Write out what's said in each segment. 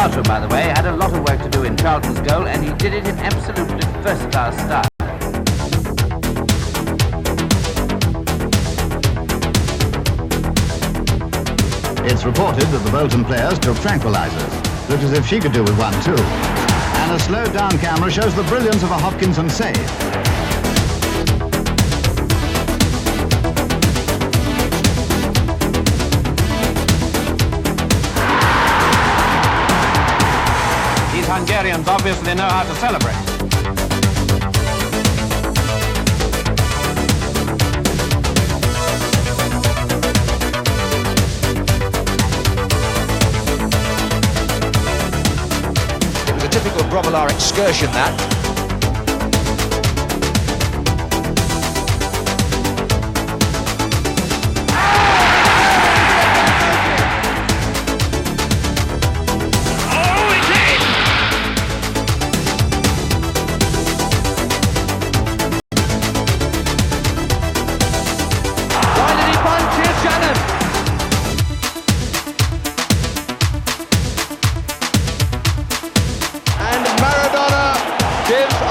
Bartow, by the way, had a lot of work to do in Charlton's goal, and he did it in absolutely first-class style. It's reported that the Bolton players took tranquilizers. Looked as if she could do with one too. And a slowed-down camera shows the brilliance of a Hopkinson save. These Hungarians obviously know how to celebrate. It was a typical Bromolar excursion, that.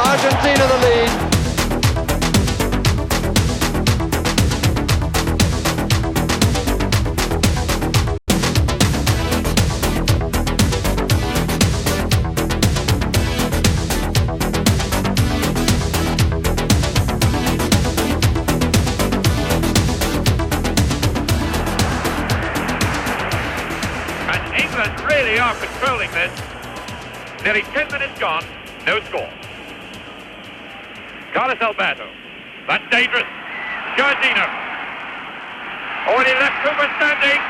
Argentina the lead. And England really are controlling this. Nearly 10 minutes gone, no score. Carlos Alberto. That's dangerous. Giardino. Already left Cooper standing.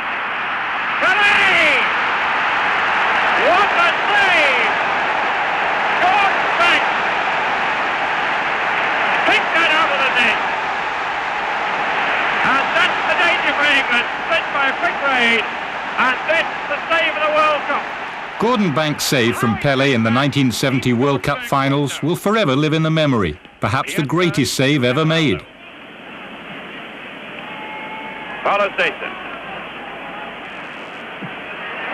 Pelé! What a save! Gordon Banks! Pick that out of the net. And that's the danger for England. Sent by a quick raid. And this the save of the World Cup. Gordon Banks' save from Pelé in the 1970 World Cup finals will forever live in the memory. Perhaps the greatest save ever made. Paulo César.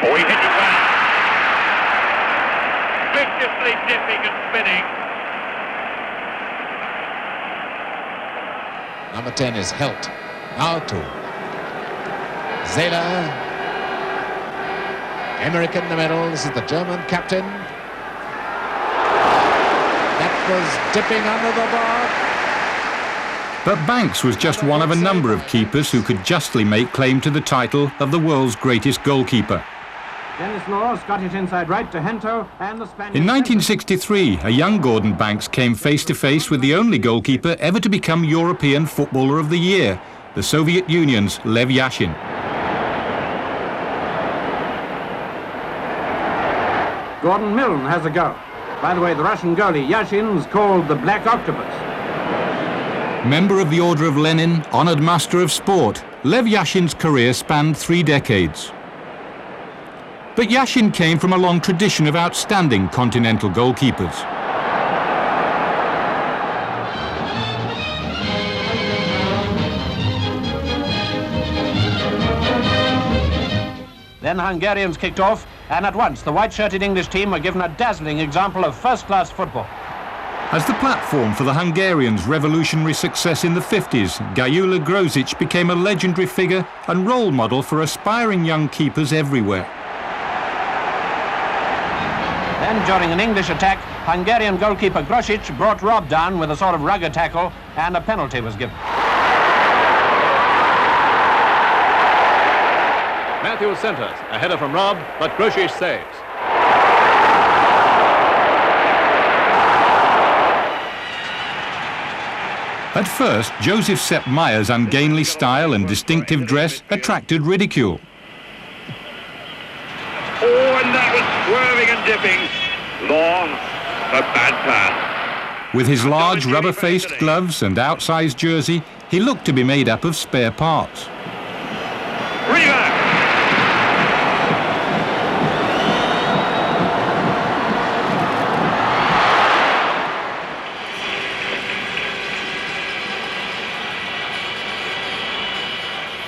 Oh, he hit it well. Viciously dipping and spinning. Number 10 is Helt. Now to Zähler. Emmerich in the middle. This is the German captain. That was dipping under the bar. But Banks was just one of a number of keepers who could justly make claim to the title of the world's greatest goalkeeper. Dennis Laws got it inside right to Hento, and the Spaniard... In 1963, a young Gordon Banks came face-to-face with the only goalkeeper ever to become European Footballer of the Year, the Soviet Union's Lev Yashin. Gordon Milne has a go. By the way, the Russian goalie, Yashin's called the Black Octopus. Member of the Order of Lenin, honoured master of sport, Lev Yashin's career spanned 3 decades. But Yashin came from a long tradition of outstanding continental goalkeepers. Then Hungarians kicked off, and at once the white-shirted English team were given a dazzling example of first-class football. As the platform for the Hungarians' revolutionary success in the 50s, Gyula Grosic became a legendary figure and role model for aspiring young keepers everywhere. Then, during an English attack, Hungarian goalkeeper Grosic brought Rob down with a sort of rugger tackle, and a penalty was given. Matthews centres, a header from Rob, but Grosic saves. At first, Joseph Sepp Mayer's ungainly style and distinctive dress attracted ridicule. Oh, and that was swerving and dipping. Law, a bad pass. With his large rubber-faced gloves and outsized jersey, he looked to be made up of spare parts. Rebound.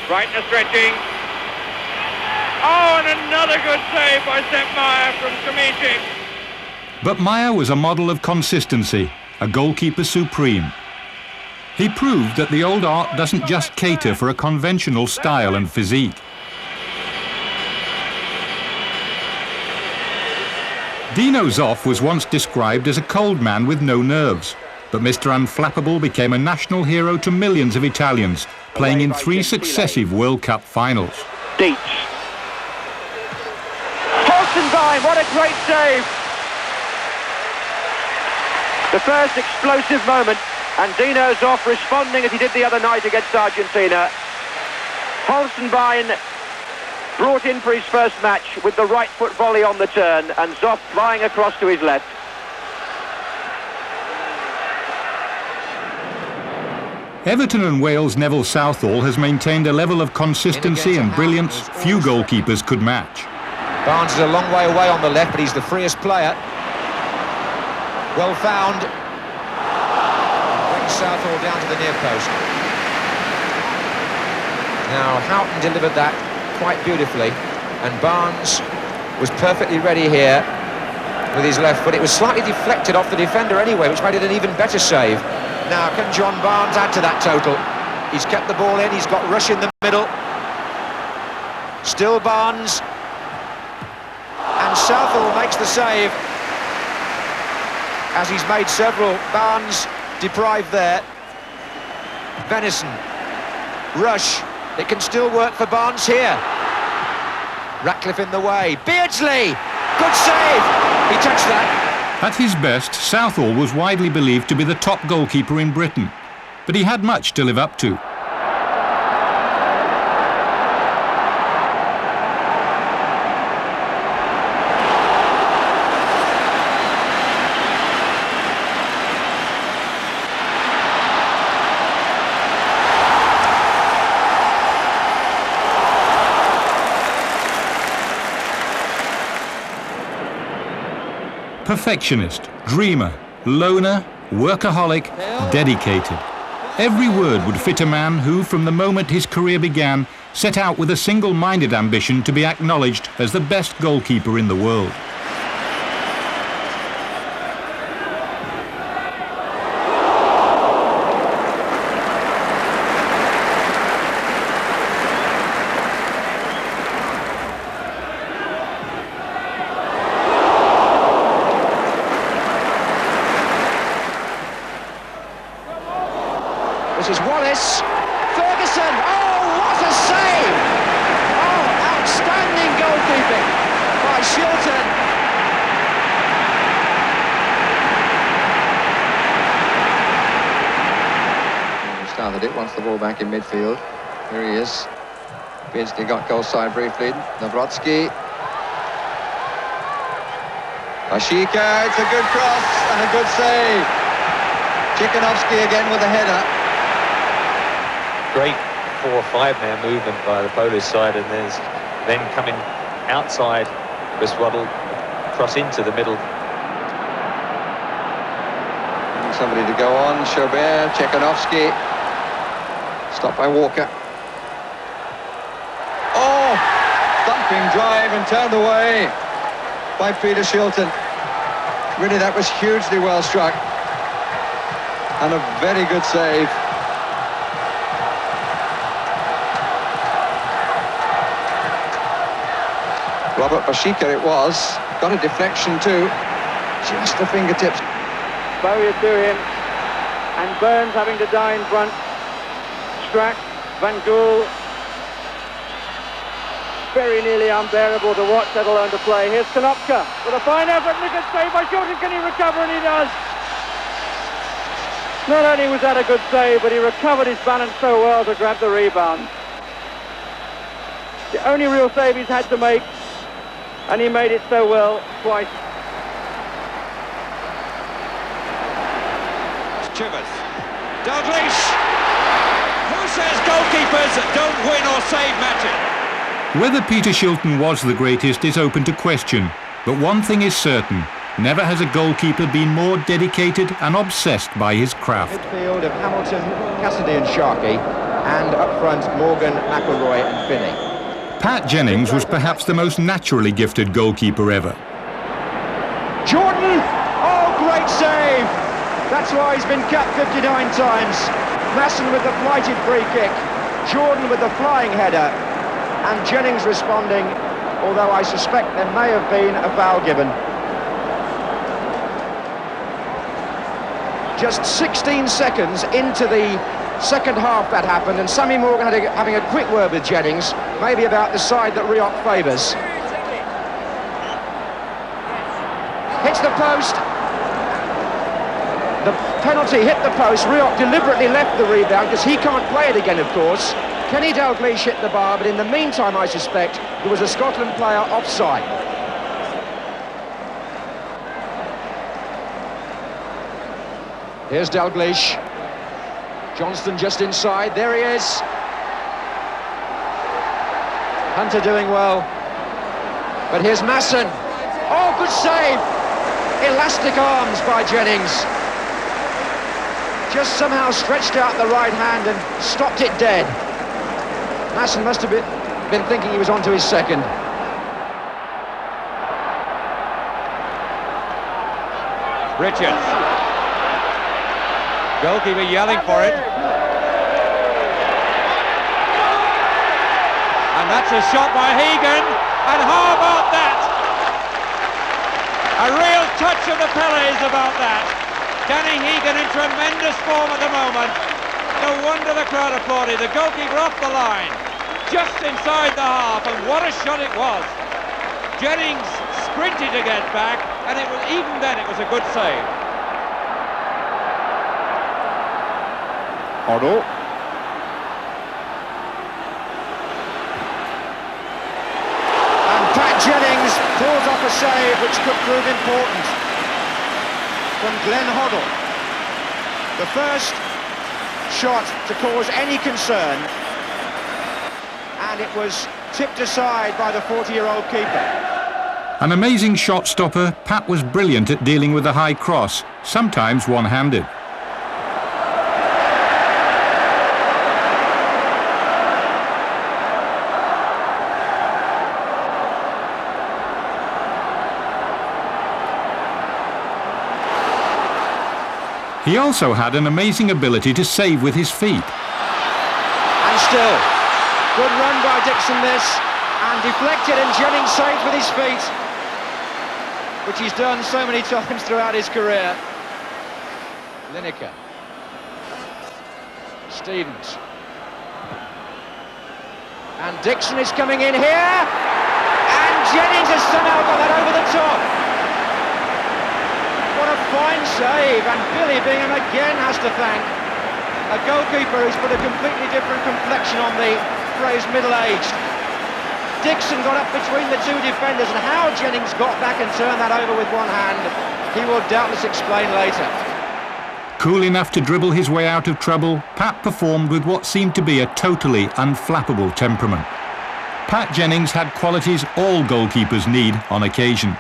Brightness stretching. Oh, and another good save by Sepp Meyer from Tremici. But Meyer was a model of consistency, a goalkeeper supreme. He proved that the old art doesn't just cater for a conventional style and physique. Dino Zoff was once described as a cold man with no nerves, but Mr. Unflappable became a national hero to millions of Italians, playing in 3 successive World Cup finals. Dietz. Holstenbein, what a great save! The first explosive moment, and Dino Zoff responding as he did the other night against Argentina. Holstenbein brought in for his first match with the right foot volley on the turn, and Zoff flying across to his left. Everton and Wales' Neville Southall has maintained a level of consistency and brilliance few goalkeepers could match. Barnes is a long way away on the left, but he's the freest player. Well found. Brings Southall down to the near post. Now Houghton delivered that quite beautifully, and Barnes was perfectly ready here with his left foot. It was slightly deflected off the defender anyway, which made it an even better save. Now can John Barnes add to that total? He's kept the ball in, he's got Rush in the middle. Still Barnes. And Southall makes the save, as he's made several. Barnes deprived there. Venison. Rush. It can still work for Barnes here. Ratcliffe in the way. Beardsley! Good save! He touched that. At his best, Southall was widely believed to be the top goalkeeper in Britain, but he had much to live up to. Perfectionist, dreamer, loner, workaholic, dedicated. Every word would fit a man who, from the moment his career began, set out with a single-minded ambition to be acknowledged as the best goalkeeper in the world. This is Wallace. Ferguson. Oh, what a save! Oh, outstanding goalkeeping by Shilton. He started it, wants the ball back in midfield. Here he is. Beardsley got goal side briefly. Nawrocki. Ashika, it's a good cross and a good save. Chikanovsky again with a header. Great 4 or 5 man movement by the Polish side, and there's then coming outside Biswaddle, cross into the middle. Somebody to go on. Chaubert, Chekanovsky. Stopped by Walker. Oh! Thumping drive and turned away by Peter Shilton. Really, that was hugely well struck. And a very good save. Robert Bashika it was. Got a deflection too. Just the fingertips. Bowyer to him, and Burns having to die in front. Strack, Van Gool. Very nearly unbearable to watch, let alone to play. Here's Konopka with a fine effort, and a good save by Shilton. Can he recover? And he does. Not only was that a good save, but he recovered his balance so well to grab the rebound. The only real save he's had to make, and he made it so well twice. Chivers. Dalglish! Who says goalkeepers don't win or save matches? Whether Peter Shilton was the greatest is open to question, but one thing is certain: never has a goalkeeper been more dedicated and obsessed by his craft. Midfield of Hamilton, Cassidy and Sharkey, and up front Morgan, McElroy and Finney. Pat Jennings was perhaps the most naturally gifted goalkeeper ever. Jordan! Oh, great save! That's why he's been capped 59 times. Masson with the flighted free kick, Jordan with the flying header, and Jennings responding, although I suspect there may have been a foul given. Just 16 seconds into the second half that happened, and Sammy Morgan having a quick word with Jennings, maybe about the side that Rioch favours. Hits the post. The penalty hit the post. Rioch deliberately left the rebound because he can't play it again, of course. Kenny Dalglish hit the bar, but in the meantime, I suspect, there was a Scotland player offside. Here's Dalglish. Johnston just inside. There he is. Hunter doing well. But here's Masson. Oh, good save. Elastic arms by Jennings. Just somehow stretched out the right hand and stopped it dead. Masson must have been thinking he was on to his second. Richards. Goalkeeper yelling for it. And that's a shot by Hegan. And how about that? A real touch of the Pelés about that. Danny Hegan in tremendous form at the moment. No wonder the crowd applauded. The goalkeeper off the line, just inside the half, and what a shot it was. Jennings sprinted to get back, and it was, even then it was a good save. Hoddle. And Pat Jennings pulls off a save which could prove important from Glenn Hoddle. The first shot to cause any concern, and it was tipped aside by the 40-year-old keeper. An amazing shot stopper, Pat was brilliant at dealing with the high cross, sometimes one-handed. He also had an amazing ability to save with his feet. And still, good run by Dixon this, and deflected, and Jennings saved with his feet, which he's done so many times throughout his career. Lineker. Stevens. And Dixon is coming in here, and Jennings has somehow got that over the top. What a fine save, and Billy Bingham again has to thank a goalkeeper who's put a completely different complexion on the phrase middle-aged. Dixon got up between the two defenders, and how Jennings got back and turned that over with one hand, he will doubtless explain later. Cool enough to dribble his way out of trouble, Pat performed with what seemed to be a totally unflappable temperament. Pat Jennings had qualities all goalkeepers need on occasion.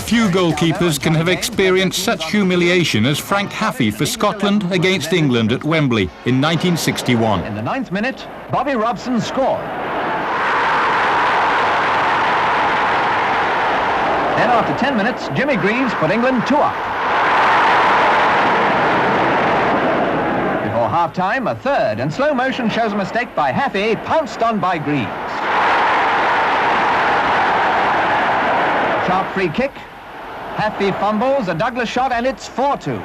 Few goalkeepers can have experienced such humiliation as Frank Haffey for Scotland against England at Wembley in 1961. In the 9th minute, Bobby Robson scored. Then after 10 minutes, Jimmy Greaves put England 2 up. Before half-time, a third, and slow motion shows a mistake by Haffey, pounced on by Greaves. Sharp free kick. Happy fumbles, a Douglas shot, and it's 4-2.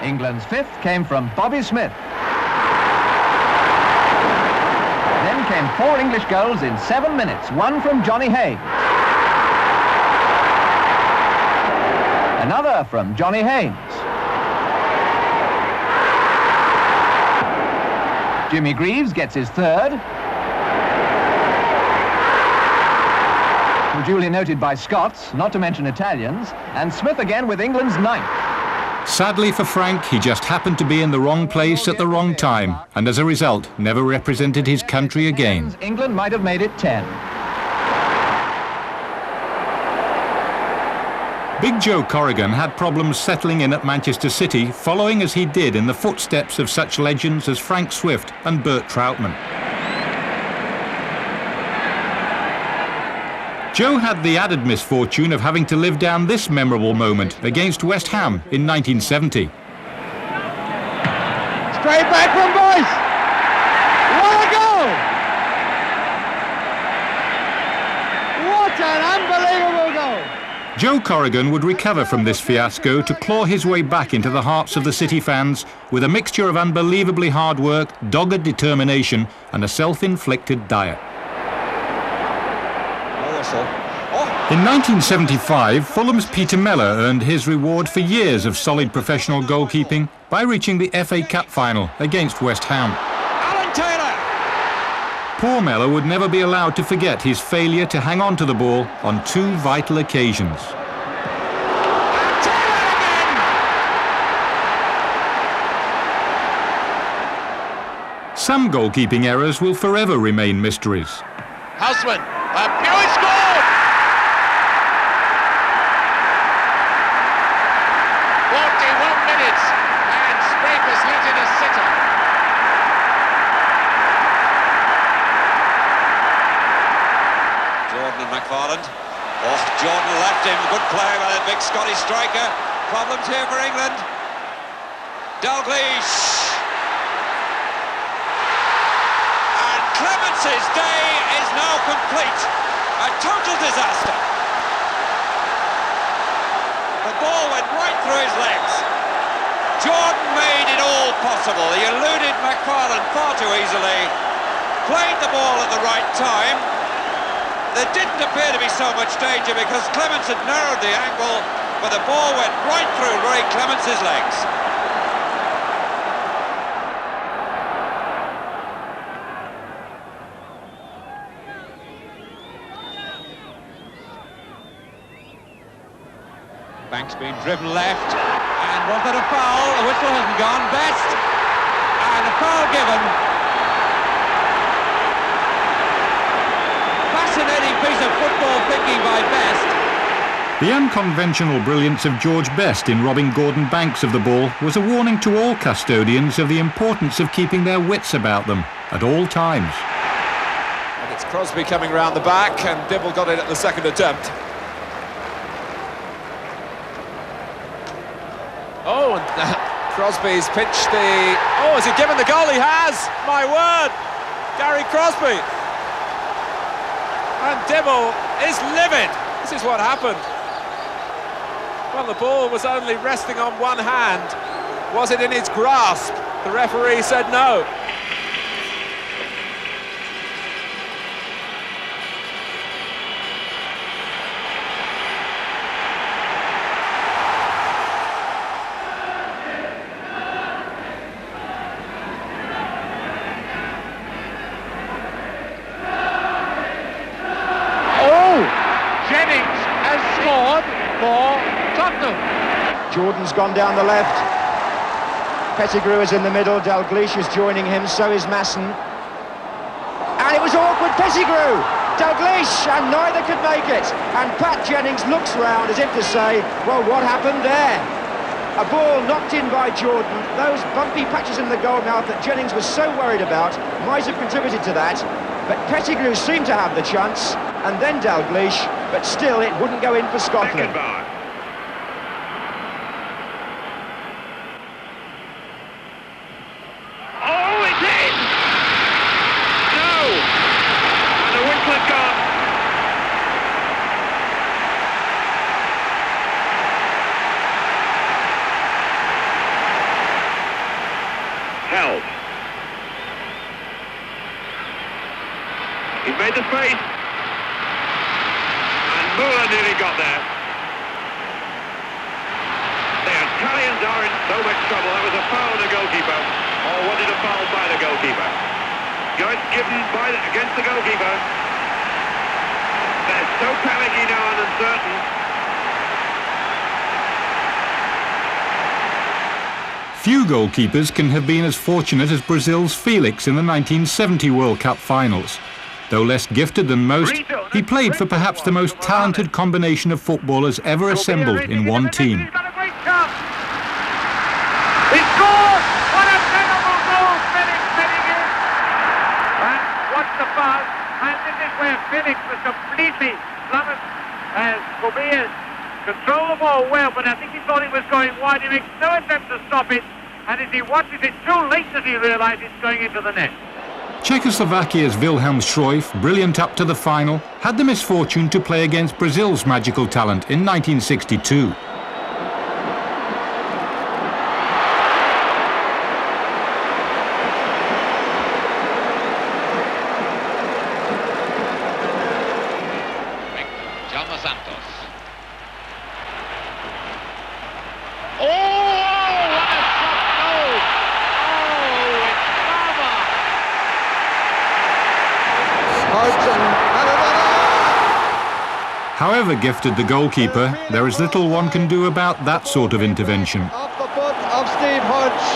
England's fifth came from Bobby Smith. Then came 4 English goals in 7 minutes, one from Johnny Hay. Another from Johnny Haynes. Jimmy Greaves gets his third. Duly noted by Scots, not to mention Italians, and Smith again with England's ninth. Sadly for Frank, he just happened to be in the wrong place at the wrong time, and as a result, never represented his country again. England might have made it 10. Big Joe Corrigan had problems settling in at Manchester City, following as he did in the footsteps of such legends as Frank Swift and Bert Troutman. Joe had the added misfortune of having to live down this memorable moment against West Ham in 1970. Straight back from Boyce. What a goal! What an unbelievable goal! Joe Corrigan would recover from this fiasco to claw his way back into the hearts of the City fans with a mixture of unbelievably hard work, dogged determination and a self-inflicted diet. In 1975, Fulham's Peter Mellor earned his reward for years of solid professional goalkeeping by reaching the FA Cup final against West Ham. Alan Taylor! Poor Mellor would never be allowed to forget his failure to hang on to the ball on 2 vital occasions. And Taylor again! Some goalkeeping errors will forever remain mysteries. Houseman, Buick scored! 41 minutes, and Scrapers let in a sitter. Jordan and McFarland. Oh, Jordan left him. Good play by the big Scottish striker. Problems here for England. Dalglish. And Clemence's day is now complete. A total disaster. The ball went right through his legs. Jordan made it all possible. He eluded McFarland far too easily. Played the ball at the right time. There didn't appear to be so much danger because Clemence had narrowed the angle, but the ball went right through Ray Clemence's legs. Banks being driven left, and was that a foul? The whistle hasn't gone. Best, and a foul given. Fascinating piece of football thinking by Best. The unconventional brilliance of George Best in robbing Gordon Banks of the ball was a warning to all custodians of the importance of keeping their wits about them at all times. And it's Crosby coming round the back, and Dibble got it at the second attempt. Oh, and Crosby's pitched the... Oh, has he given the goal? He has! My word! Gary Crosby! And Dibble is livid. This is what happened. Well, the ball was only resting on one hand. Was it in his grasp? The referee said no. Jennings has scored for Tottenham. Jordan's gone down the left. Pettigrew is in the middle. Dalglish is joining him. So is Masson. And it was awkward. Pettigrew, Dalglish, and neither could make it. And Pat Jennings looks round as if to say, well, what happened there? A ball knocked in by Jordan. Those bumpy patches in the goal mouth that Jennings was so worried about might have contributed to that. But Pettigrew seemed to have the chance, and then Dalglish, but still it wouldn't go in for Scotland. Oh, it's in! No! made the space. And Muller nearly got there. The Italians are in so much trouble. That was a foul on the goalkeeper. Or was it a foul by the goalkeeper? It's given against the goalkeeper. They're so panicky now and uncertain. Few goalkeepers can have been as fortunate as Brazil's Felix in the 1970 World Cup finals. Though less gifted than most, he played for perhaps the most talented combination of footballers ever assembled in one team. He's got a great chance. He scored! What a terrible goal! Felix heading in. And what's the foul? And this is where Felix was completely flummoxed as Kobeas controlled the ball well, but I think he thought it was going wide. He makes no attempt to stop it, and as he watches it, too late does he realise it's going into the net. Czechoslovakia's Wilhelm Schroef, brilliant up to the final, had the misfortune to play against Brazil's magical talent in 1962. However gifted the goalkeeper, there is little one can do about that sort of intervention. Off the foot of Steve Hodge,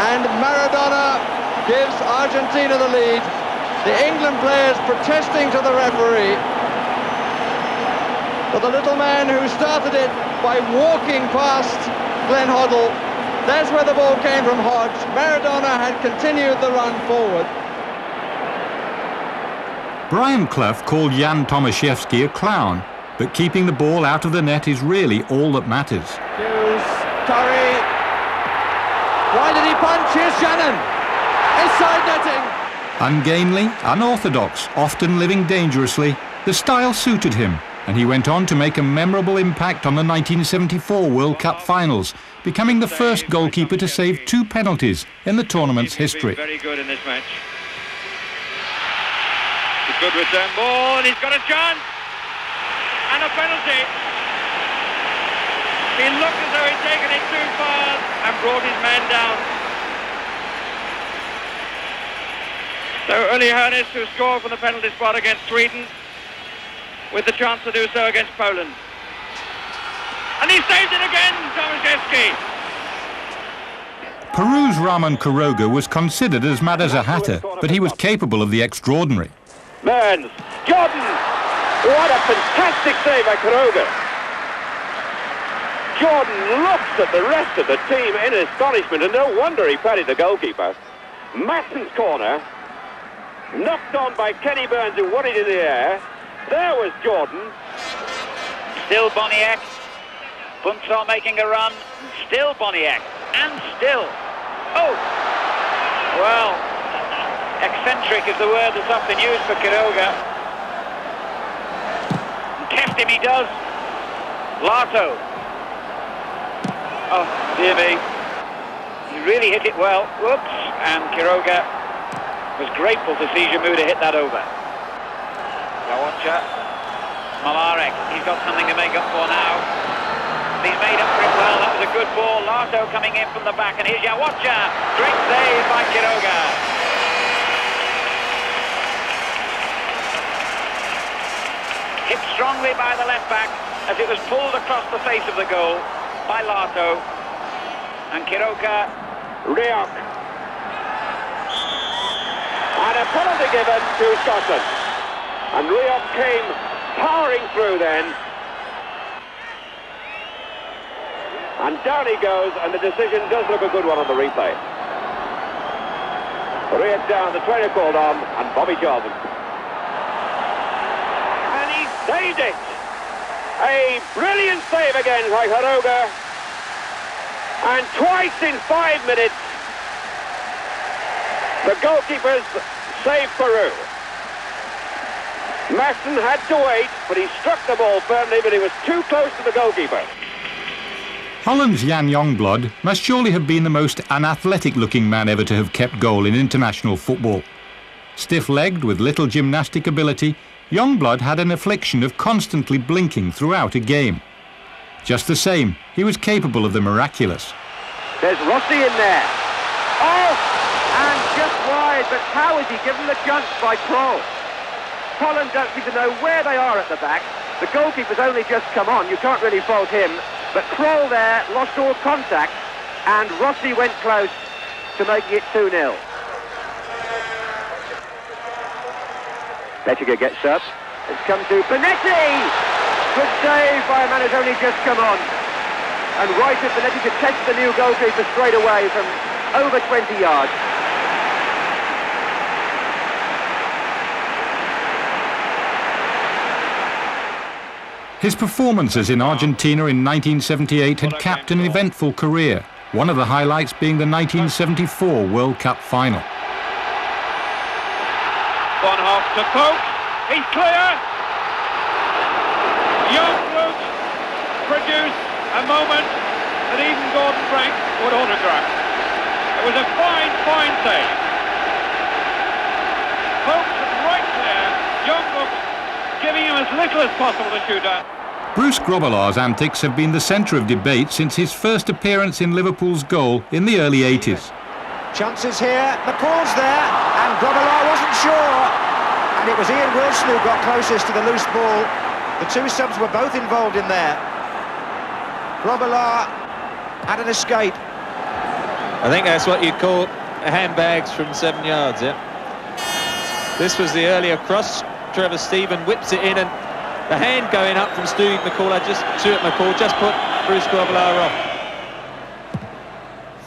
and Maradona gives Argentina the lead. The England players protesting to the referee. But the little man who started it by walking past Glenn Hoddle, that's where the ball came from Hodge. Maradona had continued the run forward. Brian Clough called Jan Tomaszewski a clown, but keeping the ball out of the net is really all that matters. Hughes, Torrey. Why did he punch? Here's Shannon. Inside netting. Ungainly, unorthodox, often living dangerously, the style suited him, and he went on to make a memorable impact on the 1974 World Cup finals, becoming the first goalkeeper to save 2 penalties in the tournament's history. Very good in this match. Good return ball, and he's got a chance. And a penalty. He looked as though he'd taken it too far and brought his man down. So Uli Hoeneß, who scored from the penalty spot against Sweden, with the chance to do so against Poland. And he saved it again, Tomaszewski. Peru's Ramon Quiroga was considered as mad as a hatter, but he was capable of the extraordinary. Burns, Jordan, what a fantastic save by Quiroga. Jordan looks at the rest of the team in astonishment, and no wonder he patted the goalkeeper. Masson's corner, knocked on by Kenny Burns, who won it in the air. There was Jordan. Still Boniek. Bunthal making a run. Still Boniek. And still. Oh! Well, eccentric is the word that's often used for Quiroga. Test him he does. Lato. Oh, dear me. He really hit it well. Whoops. And Quiroga was grateful to see Jamuda hit that over. Jawacha. Malarek. He's got something to make up for now. He's made up for it well. That was a good ball. Lato coming in from the back. And here's Jawacha. Great save by Quiroga. Hit strongly by the left back as it was pulled across the face of the goal by Lato. And Quiroga. Rioch. And a penalty given to Scotland. And Rioch came powering through then. And down he goes, and the decision does look a good one on the replay. Rioch down, the trainer called on, and Bobby Charlton. And he saved it! A brilliant save again by Quiroga. And twice in 5 minutes, the goalkeepers saved Peru. Masson had to wait, but he struck the ball firmly, but he was too close to the goalkeeper. Holland's Jan Youngblood must surely have been the most unathletic-looking man ever to have kept goal in international football. Stiff-legged with little gymnastic ability, Youngblood had an affliction of constantly blinking throughout a game. Just the same, he was capable of the miraculous. There's Rossi in there. Oh! And just wide, but how is he given the chance by Kroll? Holland don't seem to know where they are at the back. The goalkeeper's only just come on, you can't really fault him. But Kroll there lost all contact, and Rossi went close to making it 2-0. Pettiger gets up. It's come to Benetti! Good save by a man who's only just come on. And right at Benetti to test the new goalkeeper straight away from over 20 yards. His performances in Argentina in 1978 had capped an eventful career, one of the highlights being the 1974 World Cup final. One half to Pope, he's clear! Youngblood produced a moment that even Gordon Frank would autograph. It was a fine, fine save. Pope's right clear, Youngblood giving him as little as possible to shoot at. Bruce Grobbelaar's antics have been the centre of debate since his first appearance in Liverpool's goal in the early 80s. Chances here, McCall's there, and Grobbelaar wasn't sure. And it was Ian Wilson who got closest to the loose ball. The two subs were both involved in there. Grobbelaar had an escape. I think that's what you'd call handbags from 7 yards, yeah. This was the earlier cross. Trevor Stephen whips it in, and the hand going up from Stuart McCall just put Bruce Grobbelaar off.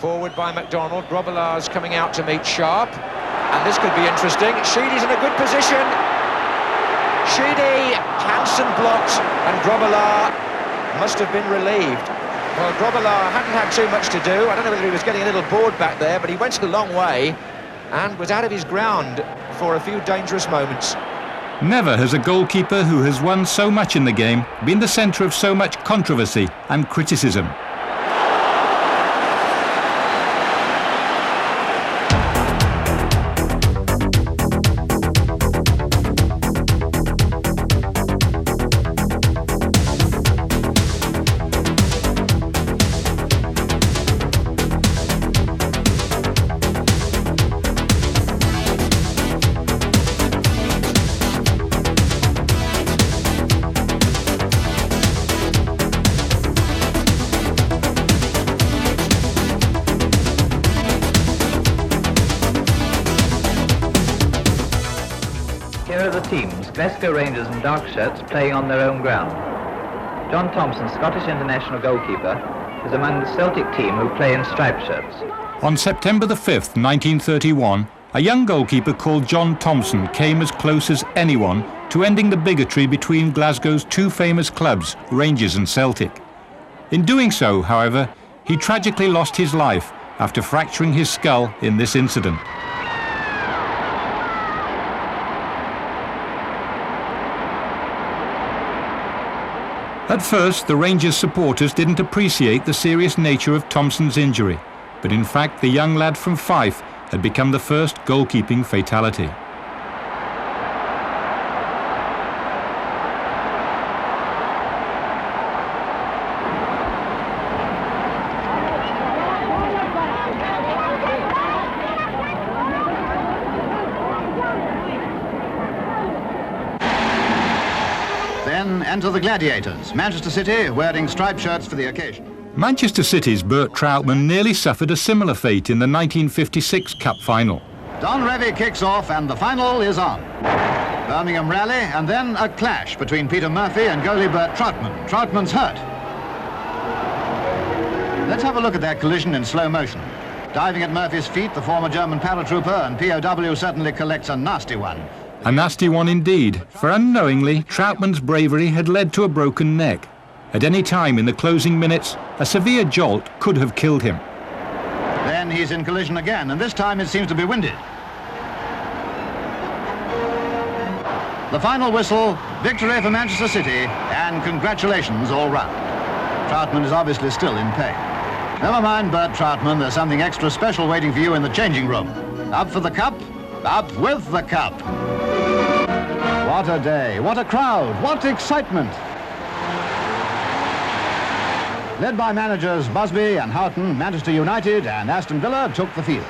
Forward by McDonald. Grobbelaar's coming out to meet Sharp, and this could be interesting. Sheedy's in a good position. Sheedy, Hansen blocked, and Grobbelaar must have been relieved. Well, Grobbelaar hadn't had too much to do. I don't know whether he was getting a little bored back there, but he went a long way and was out of his ground for a few dangerous moments. Never has a goalkeeper who has won so much in the game been the centre of so much controversy and criticism. Here are the teams, Glasgow Rangers and Dark Shirts, playing on their own ground. John Thompson, Scottish international goalkeeper, is among the Celtic team who play in striped shirts. On September the 5th, 1931, a young goalkeeper called John Thompson came as close as anyone to ending the bigotry between Glasgow's two famous clubs, Rangers and Celtic. In doing so, however, he tragically lost his life after fracturing his skull in this incident. At first, the Rangers supporters didn't appreciate the serious nature of Thompson's injury, but in fact the young lad from Fife had become the first goalkeeping fatality. Then enter the Gladiators, Manchester City, wearing striped shirts for the occasion. Manchester City's Bert Troutman nearly suffered a similar fate in the 1956 Cup final. Don Revie kicks off and the final is on. Birmingham rally and then a clash between Peter Murphy and goalie Bert Troutman. Troutman's hurt. Let's have a look at that collision in slow motion. Diving at Murphy's feet, the former German paratrooper, and POW certainly collects a nasty one. A nasty one indeed, for unknowingly, Troutman's bravery had led to a broken neck. At any time in the closing minutes, a severe jolt could have killed him. Then he's in collision again, and this time it seems to be winded. The final whistle, victory for Manchester City, and congratulations all round. Troutman is obviously still in pain. Never mind, Bert Troutman, there's something extra special waiting for you in the changing room. Up for the cup, up with the cup. What a day, what a crowd, what excitement. Led by managers Busby and Houghton, Manchester United and Aston Villa took the field.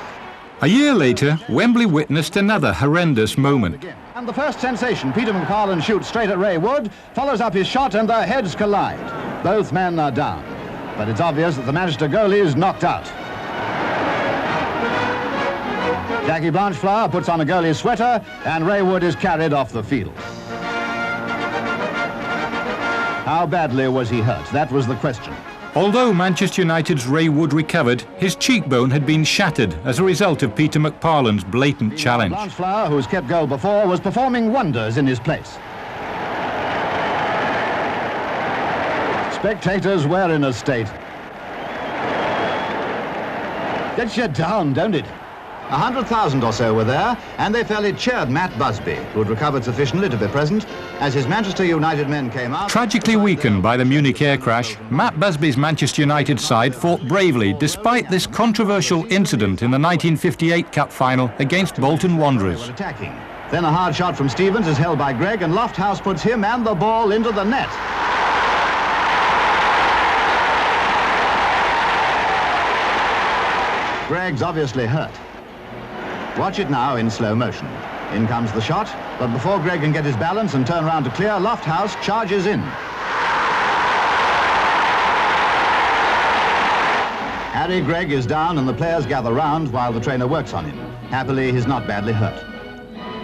A year later, Wembley witnessed another horrendous moment. And the first sensation, Peter McParland shoots straight at Ray Wood, follows up his shot and their heads collide. Both men are down, but it's obvious that the Manchester goalie is knocked out. Jackie Blanchflower puts on a goalie's sweater and Ray Wood is carried off the field. How badly was he hurt? That was the question. Although Manchester United's Ray Wood recovered, his cheekbone had been shattered as a result of Peter McParland's blatant challenge. Blanchflower, who's kept goal before, was performing wonders in his place. Spectators were in a state. Gets you down, don't it? 100,000 or so were there, and they fairly cheered Matt Busby, who had recovered sufficiently to be present, as his Manchester United men came out. Tragically weakened by the Munich air crash, Matt Busby's Manchester United side fought bravely despite this controversial incident in the 1958 Cup final against Bolton Wanderers. Attacking. Then a hard shot from Stevens is held by Gregg, and Lofthouse puts him and the ball into the net. Gregg's obviously hurt. Watch it now in slow motion. In comes the shot, but before Gregg can get his balance and turn round to clear, Lofthouse charges in. Harry Gregg is down and the players gather round while the trainer works on him. Happily, he's not badly hurt.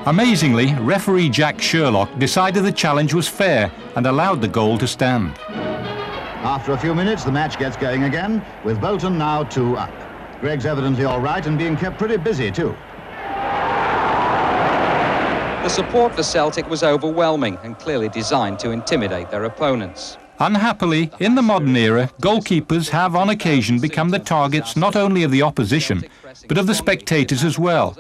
Amazingly, referee Jack Sherlock decided the challenge was fair and allowed the goal to stand. After a few minutes, the match gets going again, with Bolton now 2 up. Gregg's evidently all right and being kept pretty busy too. The support for Celtic was overwhelming and clearly designed to intimidate their opponents. Unhappily, in the modern era, goalkeepers have on occasion become the targets not only of the opposition, but of the spectators as well,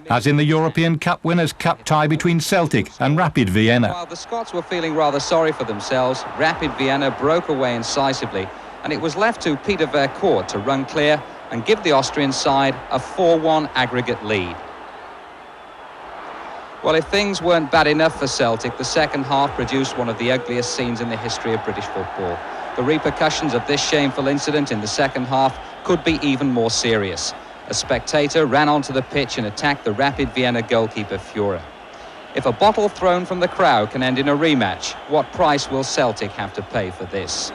as in the European Cup Winners' Cup tie between Celtic and Rapid Vienna. While the Scots were feeling rather sorry for themselves, Rapid Vienna broke away incisively, and it was left to Peter Vercourt to run clear and give the Austrian side a 4-1 aggregate lead. Well, if things weren't bad enough for Celtic, the second half produced one of the ugliest scenes in the history of British football. The repercussions of this shameful incident in the second half could be even more serious. A spectator ran onto the pitch and attacked the Rapid Vienna goalkeeper Führer. If a bottle thrown from the crowd can end in a rematch, what price will Celtic have to pay for this?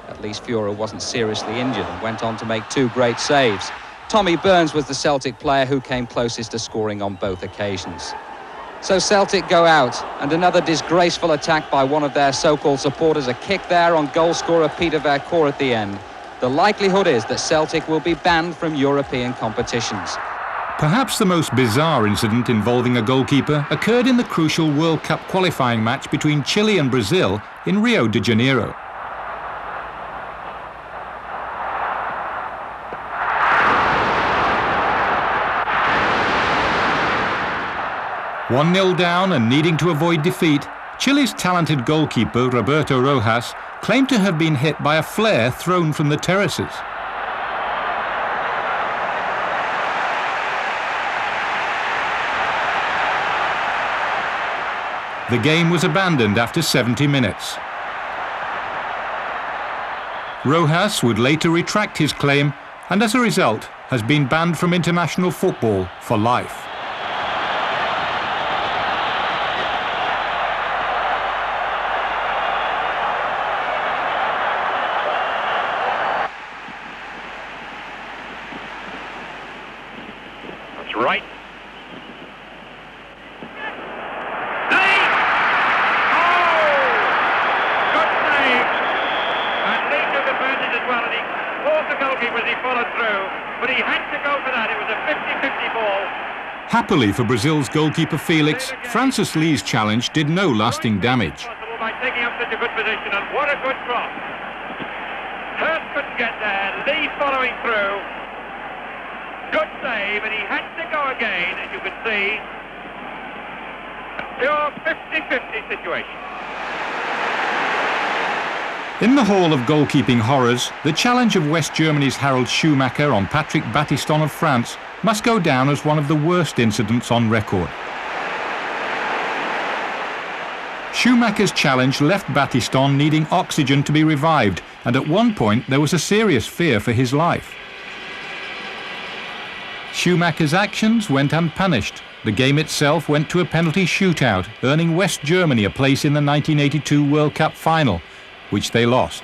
At least Führer wasn't seriously injured and went on to make 2 great saves. Tommy Burns was the Celtic player who came closest to scoring on both occasions. So Celtic go out, and another disgraceful attack by one of their so-called supporters, a kick there on goalscorer Peter Vercourt at the end. The likelihood is that Celtic will be banned from European competitions. Perhaps the most bizarre incident involving a goalkeeper occurred in the crucial World Cup qualifying match between Chile and Brazil in Rio de Janeiro. "1-0 down and needing to avoid defeat, Chile's talented goalkeeper Roberto Rojas claimed to have been hit by a flare thrown from the terraces. The game was abandoned after 70 minutes. Rojas would later retract his claim and as a result has been banned from international football for life. Right. Good save. And Lee took advantage as well, and he caught the goalkeeper as he followed through, but he had to go for that. It was a 50-50 ball. Happily for Brazil's goalkeeper Felix, Francis Lee's challenge did no lasting damage. By taking up such a good position, and what a good cross. Hurst couldn't get there, Lee following through. Good save, and he had to go again, as you can see. A pure 50-50 situation. In the Hall of Goalkeeping Horrors, the challenge of West Germany's Harald Schumacher on Patrick Battiston of France must go down as one of the worst incidents on record. Schumacher's challenge left Battiston needing oxygen to be revived, and at one point there was a serious fear for his life. Schumacher's actions went unpunished. The game itself went to a penalty shootout, earning West Germany a place in the 1982 World Cup final, which they lost.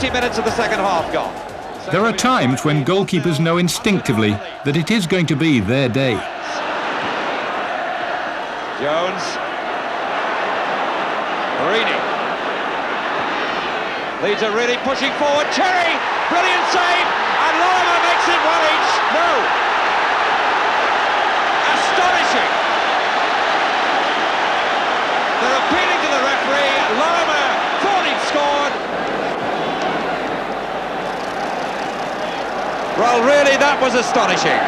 Minutes of the second half gone. There are times when goalkeepers know instinctively that it is going to be their day. Jones. Marini. Leeds are really pushing forward. Cherry, brilliant save, and Lorimer makes it one each. No. Astonishing. They're appealing to the referee. Lorimer thought he'd scored. Well, really, that was astonishing.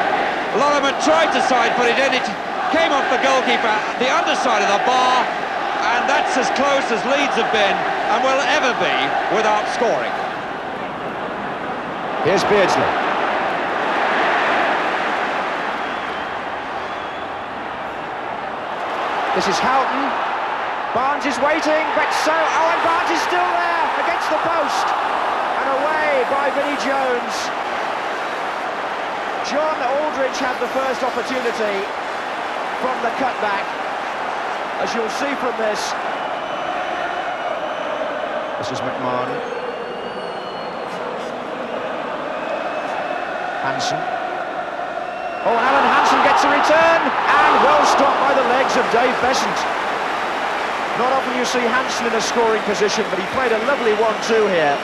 Lorimer tried to side put it in. It came off the goalkeeper, the underside of the bar, and that's as close as Leeds have been and will ever be without scoring. Here's Beardsley. This is Houghton. Barnes is waiting, but so Owen Barnes is still there against the post. And away by Vinnie Jones. John Aldridge had the first opportunity from the cutback, as you'll see from this. This is McMahon. Hansen. Oh, and Alan Hansen gets a return, and well stopped by the legs of Dave Besant. Not often you see Hansen in a scoring position, but he played a lovely 1-2 here.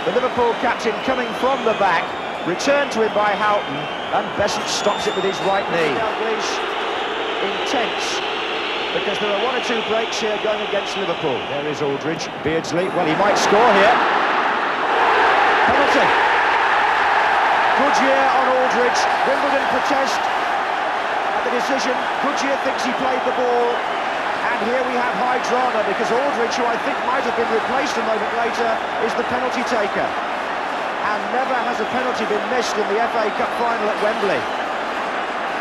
The Liverpool captain coming from the back. Returned to him by Houghton, and Besant stops it with his right knee. Dalglish intense, because there are one or two breaks here going against Liverpool. There is Aldridge, Beardsley, well, he might score here. Penalty. Goodyear on Aldridge. Wimbledon protest at the decision. Goodyear thinks he played the ball, and here we have high drama, because Aldridge, who I think might have been replaced a moment later, is the penalty taker. And never has a penalty been missed in the FA Cup final at Wembley.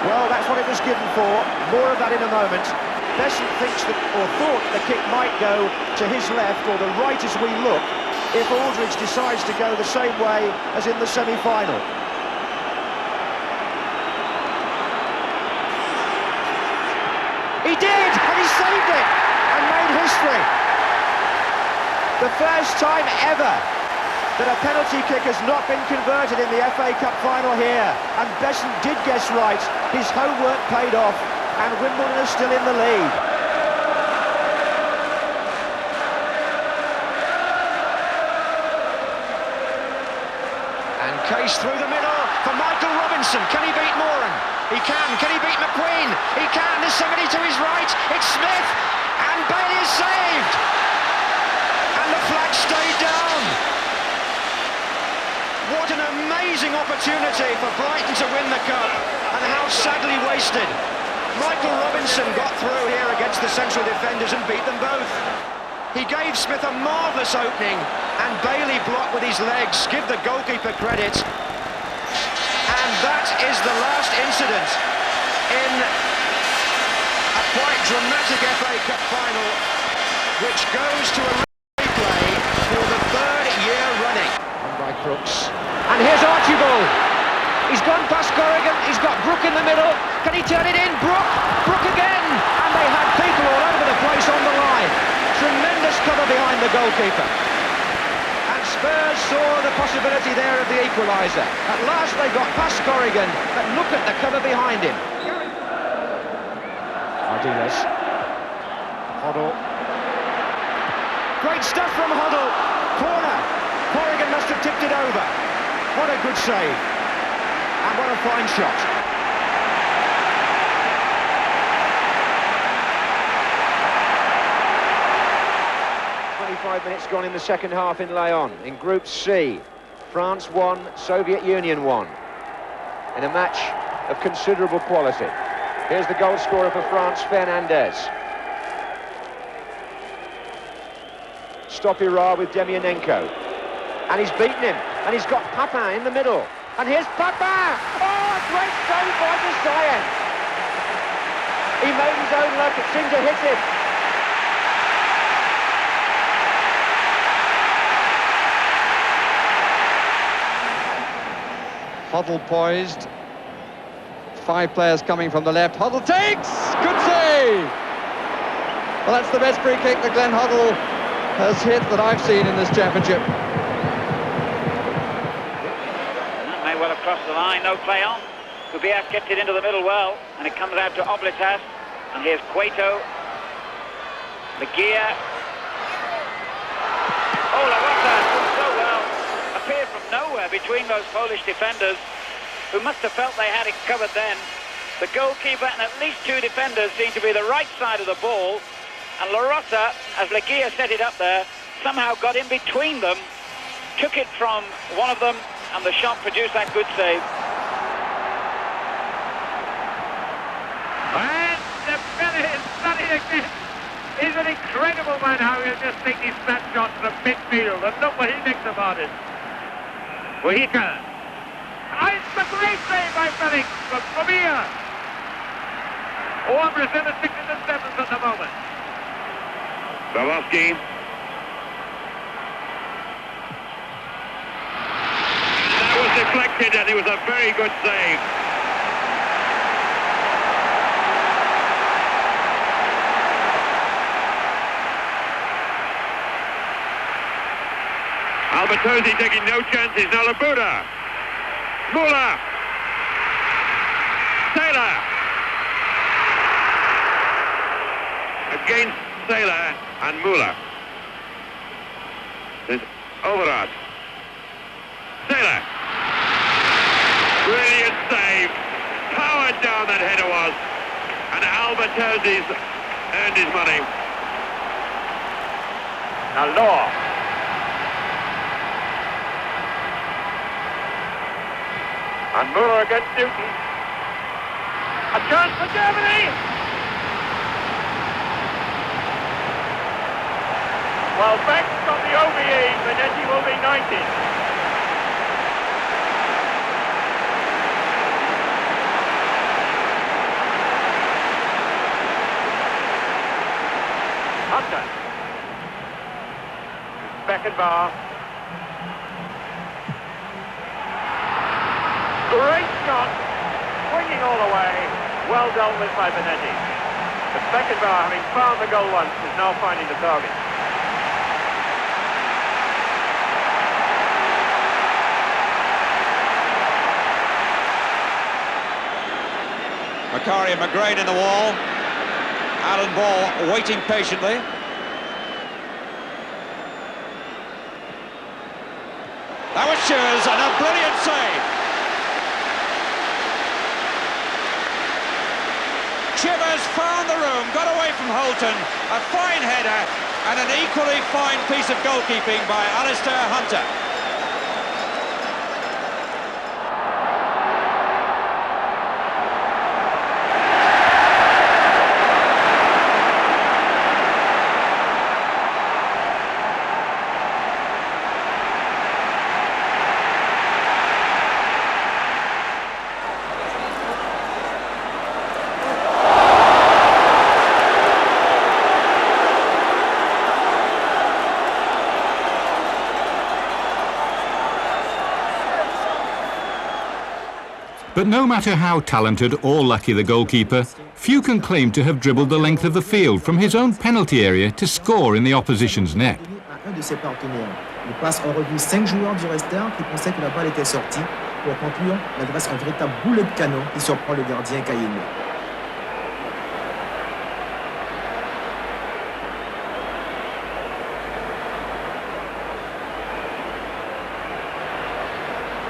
Well, that's what it was given for. More of that in a moment. Besant thinks that, or thought the kick might go to his left or the right as we look, if Aldridge decides to go the same way as in the semi-final. He did, and he saved it, and made history. The first time ever that a penalty kick has not been converted in the FA Cup final here, and Besant did guess right. His homework paid off, and Wimbledon is still in the lead. And Case through the middle for Michael Robinson. Can he beat Moran? He can. Can he beat McQueen? He can. There's somebody to his right. It's Smith, and Bailey is saved, and the flag stayed down. What an amazing opportunity for Brighton to win the cup, and how sadly wasted. Michael Robinson got through here against the central defenders and beat them both. He gave Smith a marvellous opening, and Bailey blocked with his legs. Give the goalkeeper credit. And that is the last incident in a quite dramatic FA Cup final, which goes to a replay for the third year running. Won by Crooks. And here's Archibald. He's gone past Corrigan. He's got Brook in the middle. Can he turn it in? Brook again. And they had people all over the place on the line. Tremendous cover behind the goalkeeper. And Spurs saw the possibility there of the equaliser. At last they got past Corrigan, but look at the cover behind him. Ardiles. Hoddle. Great stuff from Hoddle. Corner. Corrigan must have tipped it over. What a good save. And what a fine shot. 25 minutes gone in the second half in Lyon. In Group C, France won, Soviet Union won. In a match of considerable quality. Here's the goal scorer for France, Fernandez. Stopira with Demianenko. And he's beaten him. And he's got Papin in the middle. And here's Papin! Oh, great save by Desailly. He made his own luck. It seemed to hit him. Hoddle poised. 5 players coming from the left. Hoddle takes! Good save! Well, that's the best free kick that Glenn Hoddle has hit that I've seen in this championship. That may well have crossed the line, no play on. Kubiak gets it into the middle well, and it comes out to Oblitas. And here's Cueto. Leguia. Oh, Larota so well. Appeared from nowhere between those Polish defenders, who must have felt they had it covered then. The goalkeeper and at least 2 defenders seemed to be the right side of the ball, and Larota, as Leguia set it up there, somehow got in between them, took it from one of them, and the shot produced that good save. And the fella is sunny again. He's an incredible man how he'll just take these snapshots from midfield, and look what he thinks about it. Mojica. It's a great save by Felix from Slovenia. Brazil is 6th and 7th at the moment. Zawalski. That was deflected, and it was a very good save. Albertosi taking no chances. Now Labuda. Muller. Taylor. Against Taylor and Muller. There's Overard. Taylor. Brilliant save. Powered down that header was. And Albertosi's earned his money. Now Law. And Muller against Newton. A chance for Germany! Well, Beck's got the OBE, Benetti will be 90. Hunter. Beckenbauer. Great shot, swinging all the way, well dealt with by Benetti. But Beckenbauer, having found the goal once, is now finding the target. Macari and McGrain in the wall. Alan Ball waiting patiently. That was Shears, and a brilliant save. Chivers found the room, got away from Holton, a fine header, and an equally fine piece of goalkeeping by Alistair Hunter. But no matter how talented or lucky the goalkeeper, few can claim to have dribbled the length of the field from his own penalty area to score in the opposition's net. Un de ses partenaires. Il passe en revue 5 joueurs du resteur qui pensaient que la balle était sortie. Pour conclure, il adresse un véritable boulet de canon qui surprend le gardien Caillou.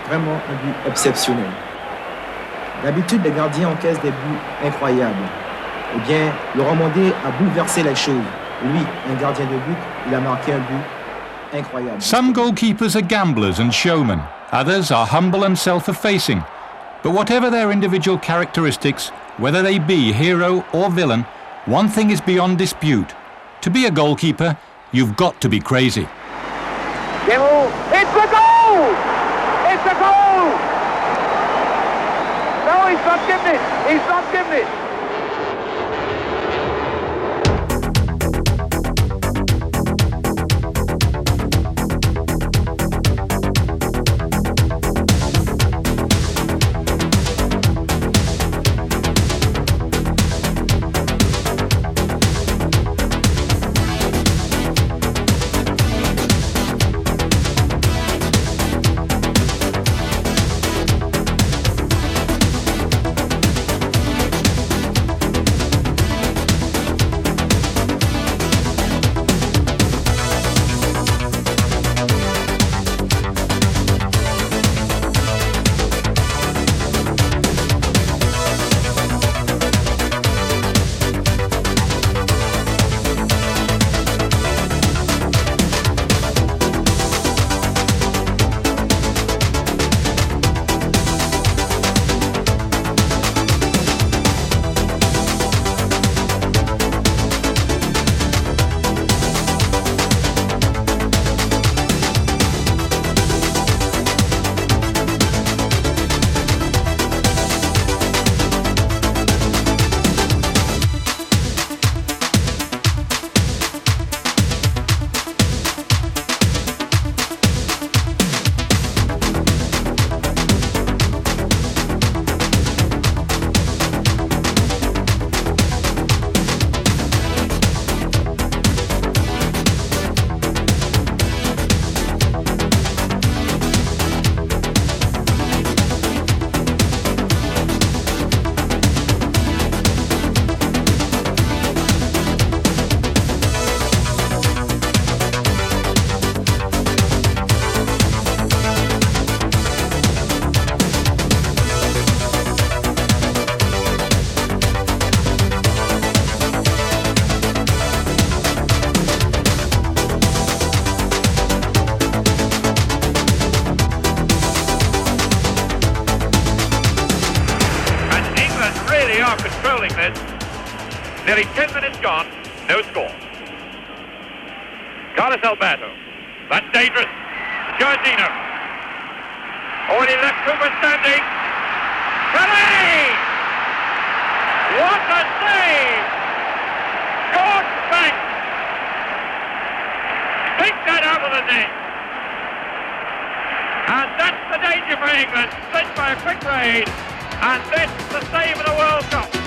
Vraiment un but exceptionnel. D'habitude, les gardiens encaissent des buts incroyables. Eh bien, le Romandais a bouleversé les choses. Lui, un gardien de but, il a marqué un but incroyable. Some goalkeepers are gamblers and showmen. Others are humble and self-effacing. But whatever their individual characteristics, whether they be hero or villain, one thing is beyond dispute. To be a goalkeeper, you've got to be crazy. It's a goal! It's a goal! No, he's not giving it. He's not giving it. Nearly 10 minutes gone, no score. Carlos Alberto, that's dangerous. Giardino, already left Cooper standing. Pelé! What a save! Good back! Take that out of the net. And that's the danger for England, split by a quick raid. And that's the save of the World Cup.